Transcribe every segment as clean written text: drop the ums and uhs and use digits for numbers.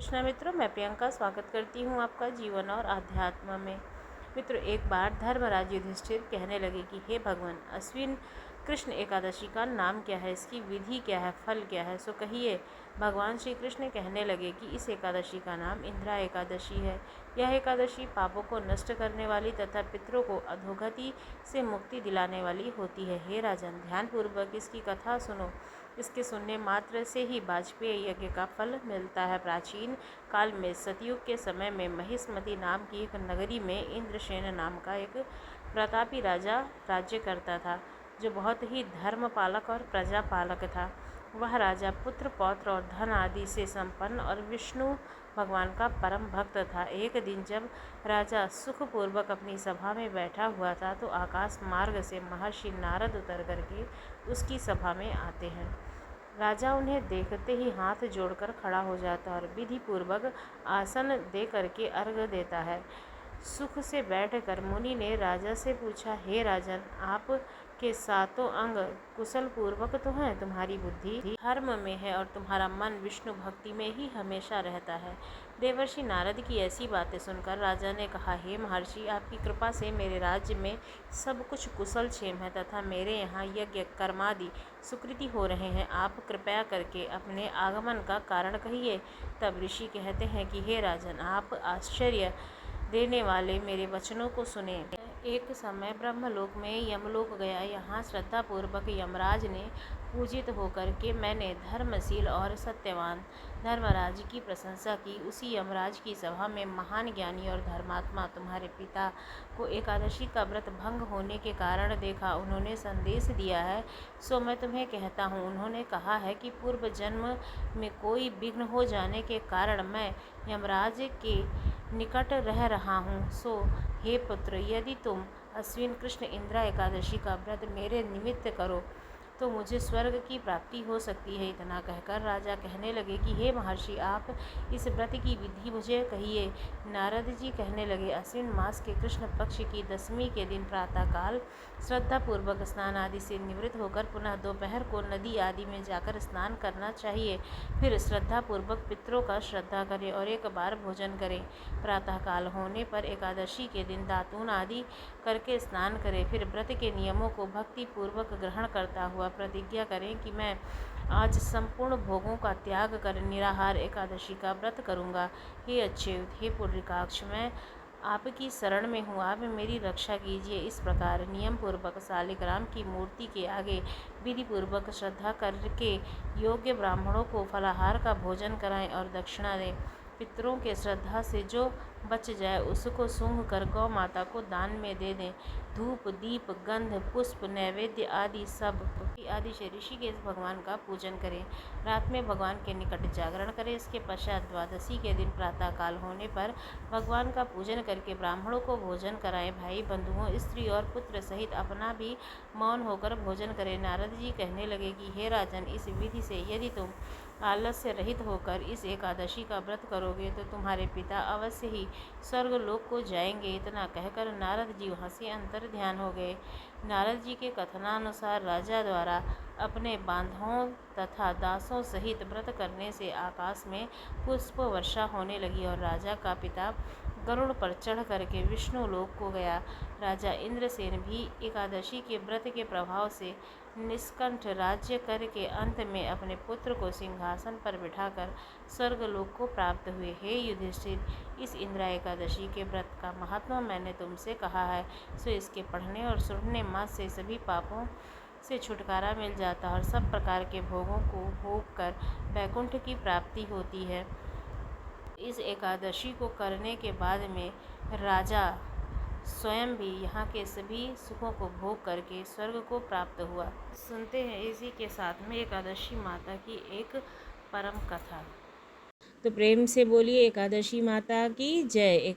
कृष्णा मित्रों, मैं प्रियंका स्वागत करती हूँ आपका जीवन और आध्यात्म में। मित्रों, एक बार धर्मराज युधिष्ठिर कहने लगे कि हे भगवान, अश्विन कृष्ण एकादशी का नाम क्या है, इसकी विधि क्या है, फल क्या है, सो कहिए। भगवान श्री कृष्ण कहने लगे कि इस एकादशी का नाम इंदिरा एकादशी है। यह एकादशी पापों को नष्ट करने वाली तथा पितरों को अधोगति से मुक्ति दिलाने वाली होती है। हे राजन, ध्यानपूर्वक इसकी कथा सुनो। इसके सुनने मात्र से ही वाजपेयी यज्ञ का फल मिलता है। प्राचीन काल में सतयुग के समय में महिष्मति नाम की एक नगरी में इंद्रसेन नाम का एक प्रतापी राजा राज्य करता था, जो बहुत ही धर्मपालक और प्रजापालक था। वह राजा पुत्र पौत्र और धन आदि से संपन्न और विष्णु भगवान का परम भक्त था। एक दिन जब राजा सुखपूर्वक अपनी सभा में बैठा हुआ था, तो आकाश मार्ग से महर्षि नारद उतर करके उसकी सभा में आते हैं। राजा उन्हें देखते ही हाथ जोड़कर खड़ा हो जाता और विधि पूर्वक आसन दे करके अर्घ्य देता है। सुख से बैठकर मुनि ने राजा से पूछा, हे राजन, आप के सातों अंग कुशल पूर्वक तो हैं, तुम्हारी बुद्धि धर्म में है और तुम्हारा मन विष्णु भक्ति में ही हमेशा रहता है। देवर्षि नारद की ऐसी बातें सुनकर राजा ने कहा, हे महर्षि, आपकी कृपा से मेरे राज्य में सब कुछ कुशल क्षेम है तथा मेरे यहाँ यज्ञ कर्मादि सुकृति हो रहे हैं। आप कृपया करके अपने आगमन का कारण कहिए। तब ऋषि कहते हैं कि हे राजन, आप आश्चर्य देने वाले मेरे वचनों को सुने। एक समय ब्रह्मलोक में यमलोक गया। यहाँ श्रद्धापूर्वक यमराज ने पूजित होकर के मैंने धर्मशील और सत्यवान धर्मराज की प्रशंसा की। उसी यमराज की सभा में महान ज्ञानी और धर्मात्मा तुम्हारे पिता को एकादशी का व्रत भंग होने के कारण देखा। उन्होंने संदेश दिया है, सो मैं तुम्हें कहता हूँ। उन्होंने कहा है कि पूर्व जन्म में कोई विघ्न हो जाने के कारण मैं यमराज के निकट रह रहा हूँ। सो हे पुत्र, यदि तुम अश्विन कृष्ण इंदिरा एकादशी का व्रत मेरे निमित्त करो तो मुझे स्वर्ग की प्राप्ति हो सकती है। इतना कहकर राजा कहने लगे कि हे महर्षि, आप इस व्रत की विधि मुझे कहिए। नारद जी कहने लगे, अश्विन मास के कृष्ण पक्ष की दशमी के दिन प्रातःकाल श्रद्धापूर्वक स्नान आदि से निवृत्त होकर पुनः दोपहर को नदी आदि में जाकर स्नान करना चाहिए। फिर श्रद्धापूर्वक पितरों का श्रद्धा करें और एक बार भोजन करें। प्रातःकाल होने पर एकादशी के दिन दातून आदि करके स्नान करें। फिर व्रत के नियमों को भक्ति पूर्वक ग्रहण करता हुआ प्रतिज्ञा करें कि मैं आज संपूर्ण भोगों का त्याग कर निराहार एकादशी का व्रत करूंगा। हे अच्युत, हे पुंडरीकाक्ष, मैं आपकी शरण में हूँ, आप मेरी रक्षा कीजिए। इस प्रकार नियम पूर्वक शालिग्राम की मूर्ति के आगे विधि पूर्वक श्रद्धा करके योग्य ब्राह्मणों को फलाहार का भोजन कराएं और दक्षिणा दें। पितरों के श्रद्धा से जो बच जाए उसको सूंघ कर गौ माता को दान में दे दें। धूप दीप गंध पुष्प नैवेद्य आदि सब आदि से ऋषिकेश भगवान का पूजन करें। रात में भगवान के निकट जागरण करें। इसके पश्चात द्वादशी के दिन प्रातःकाल होने पर भगवान का पूजन करके ब्राह्मणों को भोजन कराएं। भाई बंधुओं, स्त्री और पुत्र सहित अपना भी मौन होकर भोजन करें। नारद जी कहने लगे कि हे राजन, इस विधि से यदि तुम आलस्य रहित होकर इस एकादशी का व्रत करोगे तो तुम्हारे पिता अवश्य ही स्वर्गलोक को जाएंगे। इतना कहकर नारद जी वहाँ से अंतर ध्यान हो गए। नारद जी के कथनानुसार राजा द्वारा अपने बांधवों तथा दासों सहित व्रत करने से आकाश में पुष्प वर्षा होने लगी और राजा का पिता गरुड़ पर चढ़ करके विष्णु लोक को गया। राजा इंद्रसेन भी एकादशी के व्रत के प्रभाव से निष्कंठ राज्य करके अंत में अपने पुत्र को सिंहासन पर बिठाकर स्वर्गलोक को प्राप्त हुए। हे युधिष्ठिर, इस इंदिरा एकादशी के व्रत का महात्मा मैंने तुमसे कहा है, सो इसके पढ़ने और सुनने मात्र से सभी पापों से छुटकारा मिल जाता है और सब प्रकार के भोगों को भोग कर वैकुंठ की प्राप्ति होती है। इस एकादशी को करने के बाद में राजा स्वयं भी यहाँ के सभी सुखों को भोग करके स्वर्ग को प्राप्त हुआ। सुनते हैं इसी के साथ में एकादशी माता की एक परम कथा। तो प्रेम से बोलिए एकादशी माता की जय।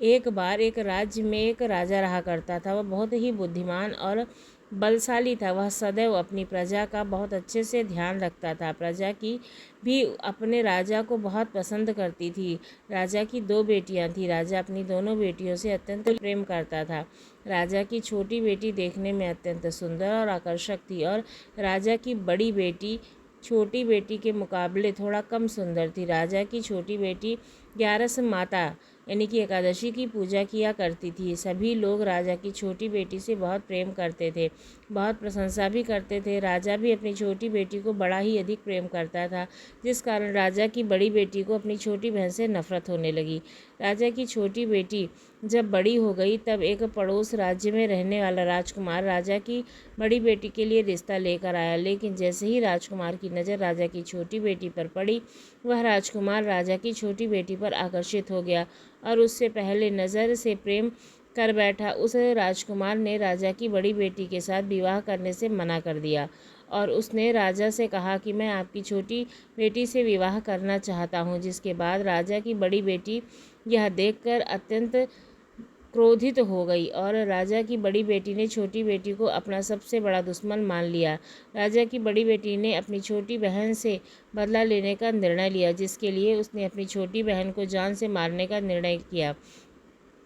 एक बार एक राज्य में एक राजा रहा करता था। वह बहुत ही बुद्धिमान और बलशाली था। वह सदैव अपनी प्रजा का बहुत अच्छे से ध्यान रखता था। प्रजा की भी अपने राजा को बहुत पसंद करती थी। राजा की 2 बेटियां थीं। राजा अपनी दोनों बेटियों से अत्यंत प्रेम करता था। राजा की छोटी बेटी देखने में अत्यंत सुंदर और आकर्षक थी और राजा की बड़ी बेटी छोटी बेटी के मुकाबले थोड़ा कम सुंदर थी। राजा की छोटी बेटी 11 माता यानी कि एकादशी की पूजा किया करती थी। सभी लोग राजा की छोटी बेटी से बहुत प्रेम करते थे, बहुत प्रशंसा भी करते थे। राजा भी अपनी छोटी बेटी को बड़ा ही अधिक प्रेम करता था, जिस कारण राजा की बड़ी बेटी को अपनी छोटी बहन से नफरत होने लगी। राजा की छोटी बेटी जब बड़ी हो गई तब एक पड़ोस राज्य में रहने वाला राजकुमार राजा की बड़ी बेटी के लिए रिश्ता लेकर आया। लेकिन जैसे ही राजकुमार की नज़र राजा की छोटी बेटी पर पड़ी, वह राजकुमार राजा की छोटी बेटी पर आकर्षित हो गया और उससे पहले नज़र से प्रेम कर बैठा। उस राजकुमार ने राजा की बड़ी बेटी के साथ विवाह करने से मना कर दिया और उसने राजा से कहा कि मैं आपकी छोटी बेटी से विवाह करना चाहता हूँ। जिसके बाद राजा की बड़ी बेटी यह देखकर अत्यंत क्रोधित हो गई और राजा की बड़ी बेटी ने छोटी बेटी को अपना सबसे बड़ा दुश्मन मान लिया। राजा की बड़ी बेटी ने अपनी छोटी बहन से बदला लेने का निर्णय लिया, जिसके लिए उसने अपनी छोटी बहन को जान से मारने का निर्णय किया।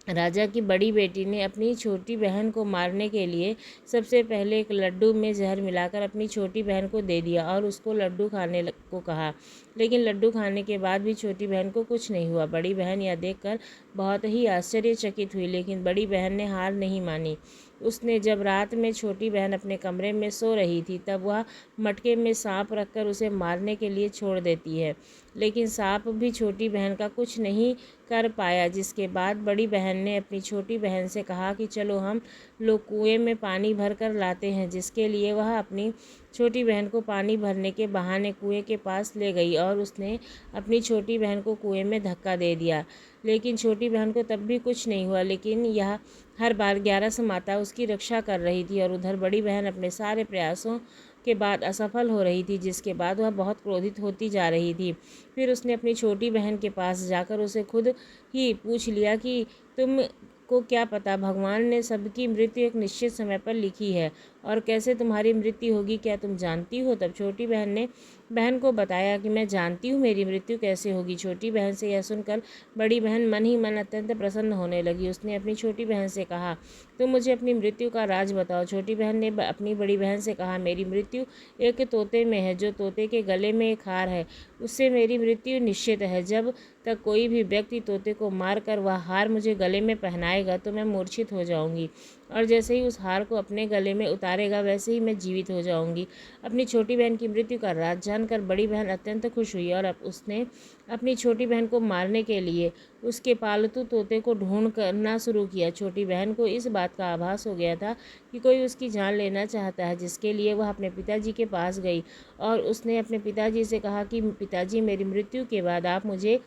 राजा की बड़ी बेटी ने अपनी छोटी बहन को मारने के लिए सबसे पहले एक लड्डू में जहर मिलाकर अपनी छोटी बहन को दे दिया और उसको लड्डू खाने को कहा। लेकिन लड्डू खाने के बाद भी छोटी बहन को कुछ नहीं हुआ। बड़ी बहन यह देखकर बहुत ही आश्चर्यचकित हुई, लेकिन बड़ी बहन ने हार नहीं मानी। उसने जब रात में छोटी बहन अपने कमरे में सो रही थी तब वह मटके में सांप रखकर उसे मारने के लिए छोड़ देती है, लेकिन सांप भी छोटी बहन का कुछ नहीं कर पाया। जिसके बाद बड़ी बहन ने अपनी छोटी बहन से कहा कि चलो हम लोग कुएं में पानी भर कर लाते हैं, जिसके लिए वह अपनी छोटी बहन को पानी भरने के बहाने कुएं के पास ले गई और उसने अपनी छोटी बहन को कुएं में धक्का दे दिया। लेकिन छोटी बहन को तब भी कुछ नहीं हुआ, लेकिन यह हर बार 11 माता उसकी रक्षा कर रही थी और उधर बड़ी बहन अपने सारे प्रयासों के बाद असफल हो रही थी, जिसके बाद वह बहुत क्रोधित होती जा रही थी। फिर उसने अपनी छोटी बहन के पास जाकर उसे खुद ही पूछ लिया कि तुम को क्या पता, भगवान ने सबकी मृत्यु एक निश्चित समय पर लिखी है और कैसे तुम्हारी मृत्यु होगी, क्या तुम जानती हो? तब छोटी बहन ने बहन को बताया कि मैं जानती हूँ मेरी मृत्यु कैसे होगी। छोटी बहन से यह सुनकर बड़ी बहन मन ही मन अत्यंत प्रसन्न होने लगी। उसने अपनी छोटी बहन से कहा, तुम मुझे अपनी मृत्यु का राज बताओ। छोटी बहन ने अपनी बड़ी बहन से कहा, मेरी मृत्यु एक तोते में है, जो तोते के गले में एक हार है, उससे मेरी मृत्यु निश्चित है। जब तक कोई भी व्यक्ति तोते को मारकर वह हार मुझे गले में पहनाएगा तो मैं मूर्छित हो जाऊंगी, और जैसे ही उस हार को अपने गले में उतारेगा वैसे ही मैं जीवित हो जाऊंगी। अपनी छोटी बहन की मृत्यु का राज जानकर बड़ी बहन अत्यंत खुश हुई और अब उसने अपनी छोटी बहन को मारने के लिए उसके पालतू तोते को ढूंढ करना शुरू किया। छोटी बहन को इस बात का आभास हो गया था कि कोई उसकी जान लेना चाहता है, जिसके लिए वह अपने पिताजी के पास गई और उसने अपने पिताजी से कहा कि पिताजी, मेरी मृत्यु के बाद आप मुझे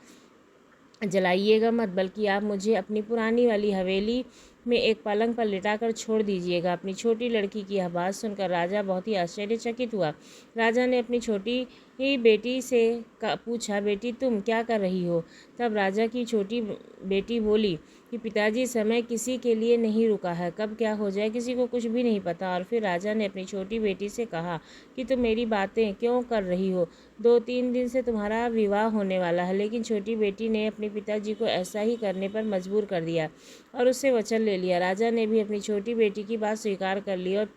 जलाइएगा मत, बल्कि आप मुझे अपनी पुरानी वाली हवेली में एक पलंग पर लिटाकर छोड़ दीजिएगा। अपनी छोटी लड़की की यह बात सुनकर राजा बहुत ही आश्चर्यचकित हुआ। राजा ने अपनी छोटी ही बेटी से पूछा, बेटी तुम क्या कर रही हो? तब राजा की छोटी बेटी बोली कि पिताजी, समय किसी के लिए नहीं रुका है, कब क्या हो जाए किसी को कुछ भी नहीं पता। और फिर राजा ने अपनी छोटी बेटी से कहा कि तुम मेरी बातें क्यों कर रही हो? 2-3 दिन से तुम्हारा विवाह होने वाला है। लेकिन छोटी बेटी ने अपने पिताजी को ऐसा ही करने पर मजबूर कर दिया और उससे वचन ले लिया। राजा ने भी अपनी छोटी बेटी की बात स्वीकार कर ली और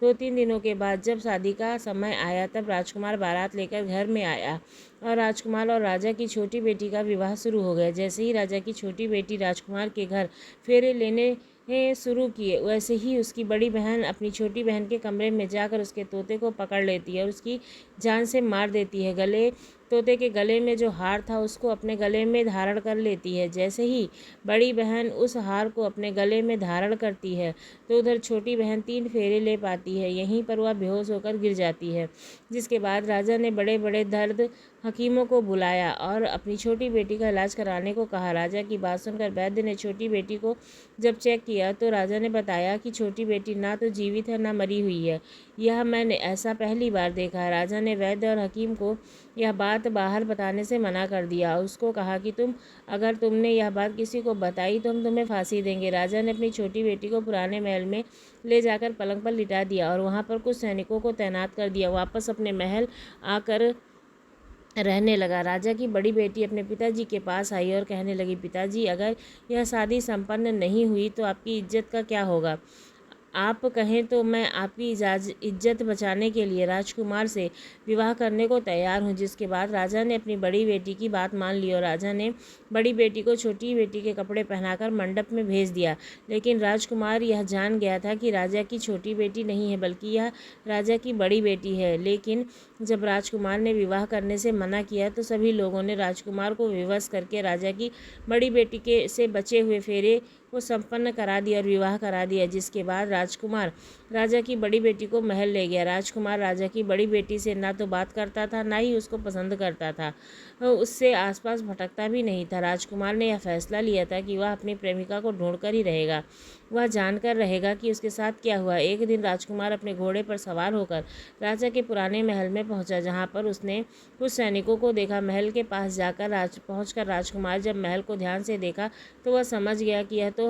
2-3 दिनों के बाद जब शादी का समय आया तब राजकुमार बारात लेकर घर में आया और राजकुमार और राजा की छोटी बेटी का विवाह शुरू हो गया। जैसे ही राजा की छोटी बेटी राजकुमार के घर फेरे लेने शुरू किए, वैसे ही उसकी बड़ी बहन अपनी छोटी बहन के कमरे में जाकर उसके तोते को पकड़ लेती है और उसकी जान से मार देती है। तोते के गले में जो हार था उसको अपने गले में धारण कर लेती है। जैसे ही बड़ी बहन उस हार को अपने गले में धारण करती है तो उधर छोटी बहन 3 फेरे ले पाती है, यहीं पर वह बेहोश होकर गिर जाती है। जिसके बाद राजा ने बड़े बड़े दर्द हकीमों को बुलाया और अपनी छोटी बेटी का इलाज कराने को कहा। राजा की बात सुनकर वैद्य ने छोटी बेटी को जब चेक किया तो राजा ने बताया कि छोटी बेटी ना तो जीवित है ना मरी हुई है। यह मैंने ऐसा पहली बार देखा है। राजा ने वैद्य और हकीम को यह बात बाहर बताने से मना कर दिया। उसको कहा कि अगर तुमने यह बात किसी को बताई तो हम तुम्हें फांसी देंगे। राजा ने अपनी छोटी बेटी को पुराने महल में ले जाकर पलंग पर लिटा दिया और वहाँ पर कुछ सैनिकों को तैनात कर दिया। वापस अपने महल आकर रहने लगा। राजा की बड़ी बेटी अपने पिताजी के पास आई और कहने लगी, पिताजी, अगर यह शादी संपन्न नहीं हुई तो आपकी इज्जत का क्या होगा? आप कहें तो मैं आपकी इज्जत बचाने के लिए राजकुमार से विवाह करने को तैयार हूँ। जिसके बाद राजा ने अपनी बड़ी बेटी की बात मान ली और राजा ने बड़ी बेटी को छोटी बेटी के कपड़े पहनाकर मंडप में भेज दिया। लेकिन राजकुमार यह जान गया था कि राजा की छोटी बेटी नहीं है बल्कि यह राजा की बड़ी बेटी है। लेकिन जब राजकुमार ने विवाह करने से मना किया तो सभी लोगों ने राजकुमार को विवश करके राजा की बड़ी बेटी के से बचे हुए फेरे को संपन्न करा दिया और विवाह करा दिया। जिसके बाद राजकुमार राजा की बड़ी बेटी को महल ले गया। राजकुमार राजा की बड़ी बेटी से ना तो बात करता था ना ही उसको पसंद करता था, उससे आसपास भटकता भी नहीं था। राजकुमार ने यह फैसला लिया था कि वह अपनी प्रेमिका को ढूंढ कर ही रहेगा, वह जानकर रहेगा कि उसके साथ क्या हुआ। एक दिन राजकुमार अपने घोड़े पर सवार होकर राजा के पुराने महल में पहुंचा, जहां पर उसने कुछ सैनिकों को देखा। महल के पास जाकर पहुंचकर राजकुमार जब महल को ध्यान से देखा तो वह समझ गया कि यह तो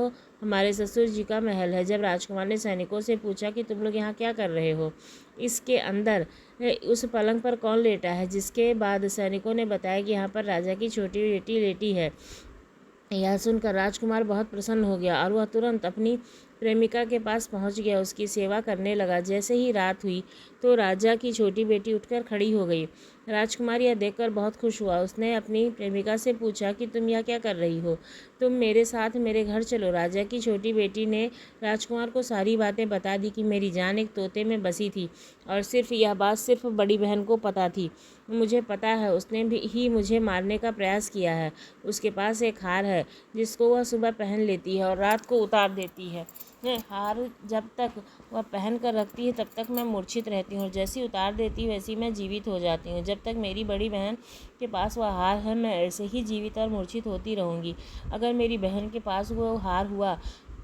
हमारे ससुर जी का महल है। जब राजकुमार ने सैनिकों से पूछा कि तुम लोग यहाँ क्या कर रहे हो, इसके अंदर उस पलंग पर कौन लेटा है, जिसके बाद सैनिकों ने बताया कि यहाँ पर राजा की छोटी बेटी लेटी है। यह सुनकर राजकुमार बहुत प्रसन्न हो गया और वह तुरंत अपनी प्रेमिका के पास पहुंच गया, उसकी सेवा करने लगा। जैसे ही रात हुई तो राजा की छोटी बेटी उठकर खड़ी हो गई। राजकुमार यह देखकर बहुत खुश हुआ। उसने अपनी प्रेमिका से पूछा कि तुम यह क्या कर रही हो, तुम मेरे साथ मेरे घर चलो। राजा की छोटी बेटी ने राजकुमार को सारी बातें बता दी कि मेरी जान एक तोते में बसी थी और यह बात सिर्फ बड़ी बहन को पता थी। मुझे पता है, उसने भी ही मुझे मारने का प्रयास किया है। उसके पास एक हार है जिसको वह सुबह पहन लेती है और रात को उतार देती है। हार जब तक वह पहन कर रखती है तब तक मैं मूर्छित रहती हूँ और जैसी उतार देती है वैसी मैं जीवित हो जाती हूँ। जब तक मेरी बड़ी बहन के पास वह हार है मैं ऐसे ही जीवित और मूर्छित होती रहूँगी। अगर मेरी बहन के पास वो हार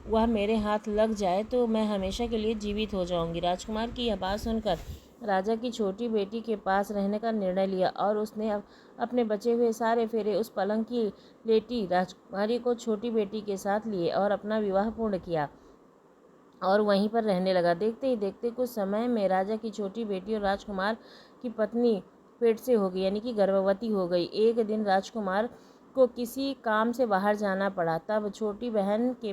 वह मेरे हाथ लग जाए तो मैं हमेशा के लिए जीवित हो जाऊँगी। राजकुमार की यह बात सुनकर राजा की छोटी बेटी के पास रहने का निर्णय लिया और उसने अपने बचे हुए सारे फेरे उस पलंग की लेटी राजकुमारी को छोटी बेटी के साथ लिए और अपना विवाह पूर्ण किया और वहीं पर रहने लगा। देखते ही देखते कुछ समय में राजा की छोटी बेटी और राजकुमार की पत्नी पेट से हो गई, यानी कि गर्भवती हो गई। एक दिन राजकुमार को किसी काम से बाहर जाना पड़ा, तब छोटी बहन के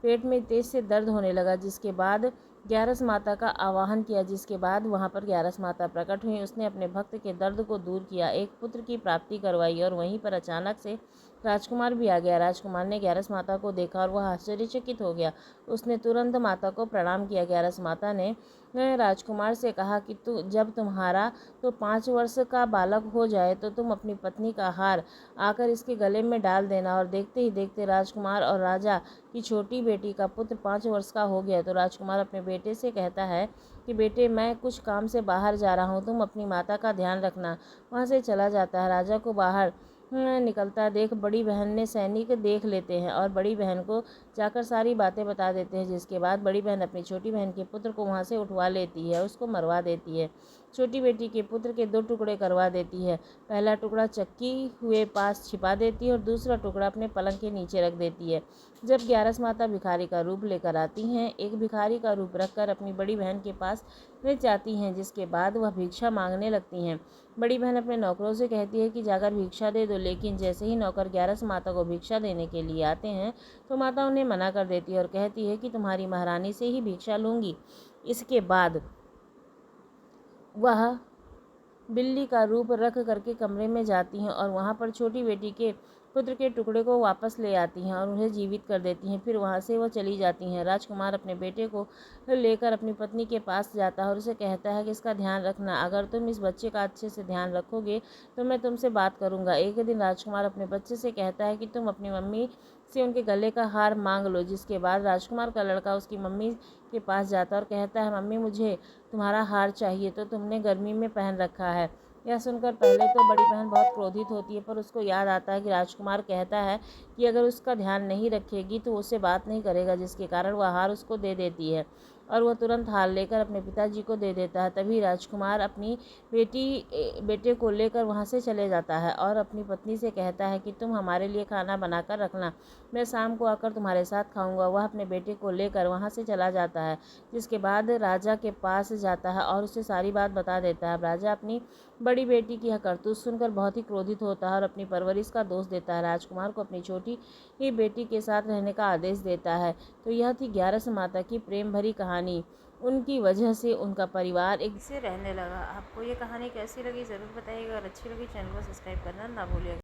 पेट में तेज से दर्द होने लगा। जिसके बाद ग्यारस माता का आवाहन किया, जिसके बाद वहां पर ग्यारस माता प्रकट हुई। उसने अपने भक्त के दर्द को दूर किया, एक पुत्र की प्राप्ति करवाई और वहीं पर अचानक से राजकुमार भी आ गया। राजकुमार ने ग्यारस माता को देखा और वह आश्चर्यचकित हो गया। उसने तुरंत माता को प्रणाम किया। ग्यारस माता ने राजकुमार से कहा कि जब तुम्हारा तो 5 वर्ष का बालक हो जाए तो तुम अपनी पत्नी का हार आकर इसके गले में डाल देना। और देखते ही देखते राजकुमार और राजा की छोटी बेटी का पुत्र 5 वर्ष का हो गया। तो राजकुमार अपने बेटे से कहता है कि बेटे, मैं कुछ काम से बाहर जा रहा हूँ, तुम अपनी माता का ध्यान रखना। वहाँ से चला जाता है। राजा को बाहर निकलता देख बड़ी बहन ने सैनिक देख लेते हैं और बड़ी बहन को जाकर सारी बातें बता देते हैं। जिसके बाद बड़ी बहन अपनी छोटी बहन के पुत्र को वहाँ से उठवा लेती है, उसको मरवा देती है। छोटी बेटी के पुत्र के 2 टुकड़े करवा देती है। पहला टुकड़ा चक्की हुए पास छिपा देती है और दूसरा टुकड़ा अपने पलंग के नीचे रख देती है। जब ग्यारस माता भिखारी का रूप लेकर आती हैं, एक भिखारी का रूप रखकर अपनी बड़ी बहन के पास ले जाती हैं, जिसके बाद वह भिक्षा मांगने लगती हैं। बड़ी बहन अपने नौकरों से कहती है कि जाकर भिक्षा दे दो, लेकिन जैसे ही नौकर ग्यारस माता को भिक्षा देने के लिए आते हैं तो माता उन्हें मना कर देती है और कहती है कि तुम्हारी महारानी से ही भिक्षा लूँगी। इसके बाद वह बिल्ली का रूप रख करके कमरे में जाती हैं और वहाँ पर छोटी बेटी के पुत्र के टुकड़े को वापस ले आती हैं और उन्हें जीवित कर देती हैं। फिर वहाँ से वह चली जाती हैं। राजकुमार अपने बेटे को लेकर अपनी पत्नी के पास जाता है और उसे कहता है कि इसका ध्यान रखना, अगर तुम इस बच्चे का अच्छे से ध्यान रखोगे तो मैं तुमसे बात करूँगा। एक दिन राजकुमार अपने बच्चे से कहता है कि तुम अपनी मम्मी से उनके गले का हार मांग लो। जिसके बाद राजकुमार का लड़का उसकी मम्मी के पास जाता है और कहता है, मम्मी मुझे तुम्हारा हार चाहिए, तो तुमने गर्मी में पहन रखा है। यह सुनकर पहले तो बड़ी बहन बहुत क्रोधित होती है, पर उसको याद आता है कि राजकुमार कहता है कि अगर उसका ध्यान नहीं रखेगी तो उससे बात नहीं करेगा, जिसके कारण वह हार उसको दे देती है और वह तुरंत हार लेकर अपने पिताजी को दे देता है। तभी राजकुमार अपनी बेटे को लेकर वहाँ से चले जाता है और अपनी पत्नी से कहता है कि तुम हमारे लिए खाना बनाकर रखना, मैं शाम को आकर तुम्हारे साथ खाऊंगा। वह अपने बेटे को लेकर वहाँ से चला जाता है, जिसके बाद राजा के पास जाता है और उसे सारी बात बता देता है। राजा अपनी बड़ी बेटी की यह करतूत सुनकर बहुत ही क्रोधित होता है और अपनी परवरिश का दोष देता है। राजकुमार को अपनी छोटी ही बेटी के साथ रहने का आदेश देता है। तो यह थी ग्यारस माता की प्रेम भरी कहानी। कहानी, उनकी वजह से उनका परिवार एक से रहने लगा। आपको ये कहानी कैसी लगी ज़रूर बताइएगा, अगर अच्छी लगी चैनल को सब्सक्राइब करना ना भूलिएगा।